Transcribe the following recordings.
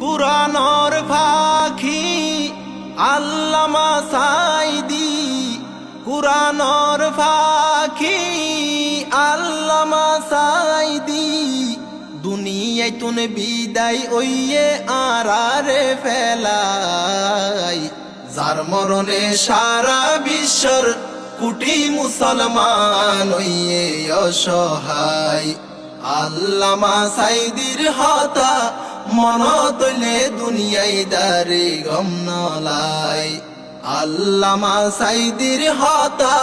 কুরআনর পাখি আল্লামা সাঈদী, কুরআনর পাখি আল্লামা সাঈদী। দুনিয়ায় তুনে বিদায় ওইয়ে আরারে ফেলাই, যার মরণে সারা বিশ্বর কোটি মুসলমান ওইয়ে অসহায়। আল্লামা সাঈদীর হতা মন তলে দুনিয়ায় দারে গম নলাই। আল্লামা সাঈদীর হতা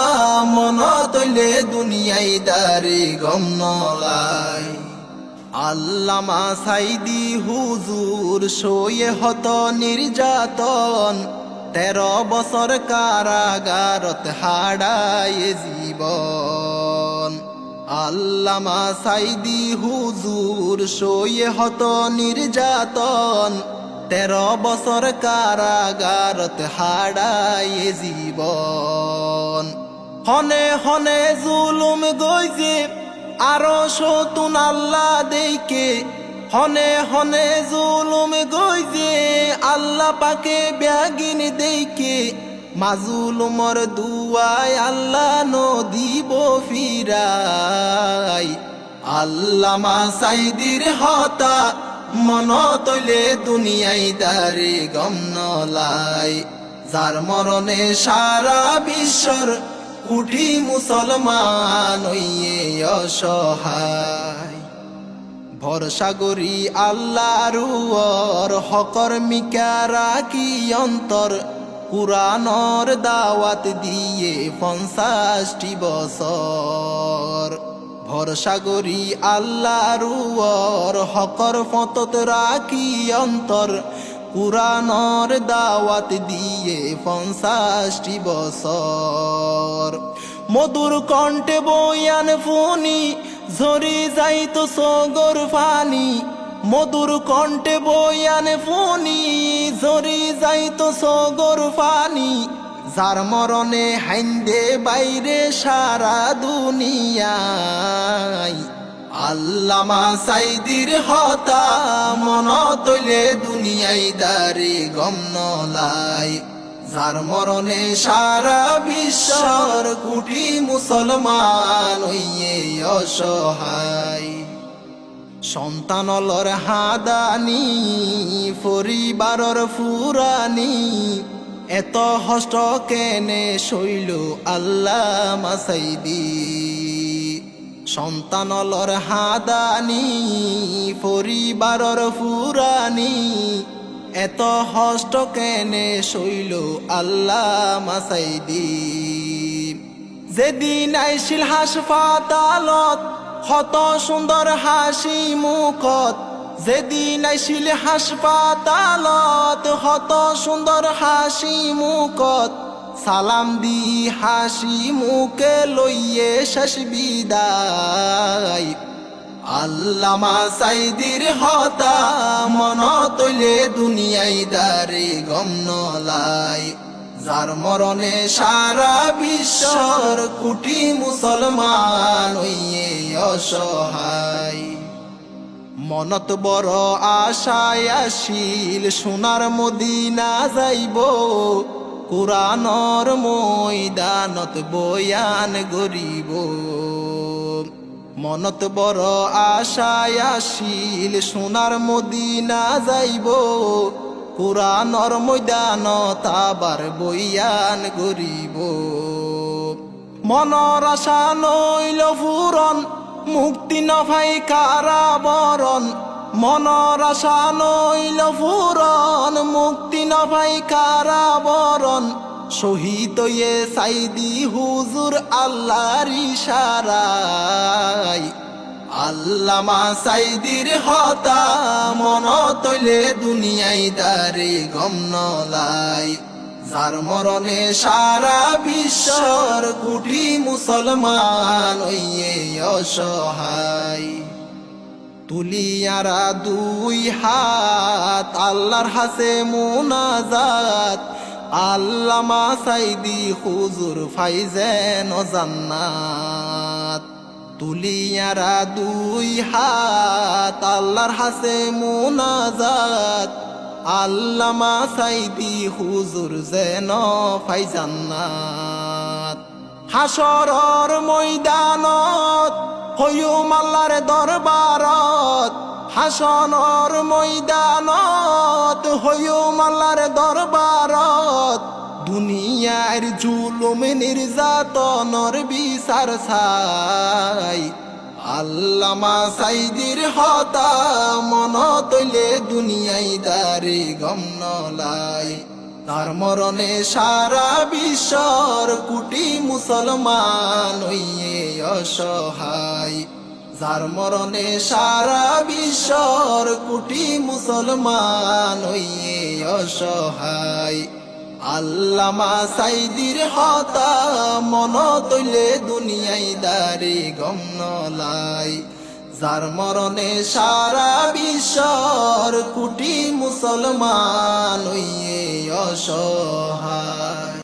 মন তলে দুনিয়ায় দারে গম নলাই। আল্লামা সাঈদী হুজুর সয়ে হত নির্যাতন, 13 বছর কারাগারত হারায় জীবন। আল্লামা সাঈদী হুজুর সয়ে হত নির্যাতন, 13 বছর কারাগারত হারায় জীবন। হনে হনে জুলুম গইছে আরো সতুন আল্লাহ দেইকে, হনে হনে জুলুম গইছে আল্লাহ পাকে ব্যাগিন দেইকে। মাজুলুমর দুয়ায় আল্লাহ নদিব ফিরাই। আল্লামা সাঈদীর হতা মন তলে দুনিয়ায় দারে গম নলাই, যার মরণে সারা বিশ্বর কোটি মুসলমান ওইয়ে অসহায়। ভরসা করি আল্লাহর উপর হকর মিকা রাখি অন্তর, কুরআনর দাওয়াত দিয়ে 50টি বছর। ভরসা করি আল্লাহর উপর হকর ফতত রাখি অন্তর, কুরআনর দাওয়াত দিয়ে 50টি বছর। মধুর কণ্ঠে বয়ান ফুনি ঝরি যাইতো সগর ফানি, মধুর কণ্ঠে বয়ান ফুনি ঝরি যাইতো সগর ফানি। যার মরণে হাইন্দে বাইরে সারা দুনিয়ায়। আল্লামা সাঈদীর হতা মন তলে দুনিয়ায় দারে গম নলাই, যার মরণে সারা বিশ্বর কোটি মুসলমান ওইয়ে অসহায়। সন্তানলর হাদানি পরিবারর ফুরানি, এত হষ্ট কেনে শৈল আল্লামা সাঈদী। সন্তানলর হাদানি পরিবারর ফুরানি, এত হষ্ট কেনে শৈল আল্লামা সাঈদী। যেদিন আইছিল হাসপাতালত কত সুন্দর হাসি মুখত, যেদিন আইছিল হাসপাতালত কত সুন্দর হাসি মুখত। সালাম দি হাসি মুখে লইয়ে শেষ বিদায়। আল্লামা সাঈদীর হতা মন তলে দুনিয়ায় দারে গম নলাই, যার মরণে সারা বিশ্বর কোটি মুসলমান ওইয়ে অসহায়। মনত বড় আশায় আসিল সোনার মদিনা যাইব, কুরআনর ময়দানত বয়ান গরিব। মনত বড় আশায় আসিল সোনার মদিনা যাইব, কুরআনর ময়দানত আবার বয়ান গরিব। মনর আশা নইল পূরণ মুক্তি নভাই কারাবরণ, মনর আশা নইল পূরণ মুক্তি নভাই কারাবরণ। শহীদ হয়ে সাঈদী হুজুর আল্লাহর ইশারায়। আল্লামা সাঈদীর হতা মন তলে দুনিয়ায় দারে গম নলাই, যার মরণে সারা বিশ্বর কোটি মুসলমান ওইয়ে অসহায়। তুলিয়ারা দুই হাত আল্লাহর হাসে মুনাজাত, আল্লামা সাঈদী হুজুর ফাইজেন জান্নাত। তুলিয়ারা দুই হাত আল্লাহর হাসে মুনাজাত আল্লামা সাইদি হুজুর যেন পাই জান্নাত হাসরর ময়দানত হইউম আল্লাহর দরবারত হাসনর ময়দানত হইউম আল্লাহর দরবারত দুনিয়ার জুলুম নির্যাতনর বিচার ছাই আল্লামা সাইদির হতা মন তৈলে দুনিয়ায় দারে গম নলাই তার মরণে সারা বিশ্বর কোটি মুসলমান হইয়ে অসহায় যার মরণে সারা বিশ্বর কোটি মুসলমান হইয়ে অসহায় আল্লামা সাইদির হতা মন তৈলে দুনিয়ায় দারে গম নলাই যার মরণে সারা বিশ্বর কোটি মুসলমান হইয়ে অসহায়।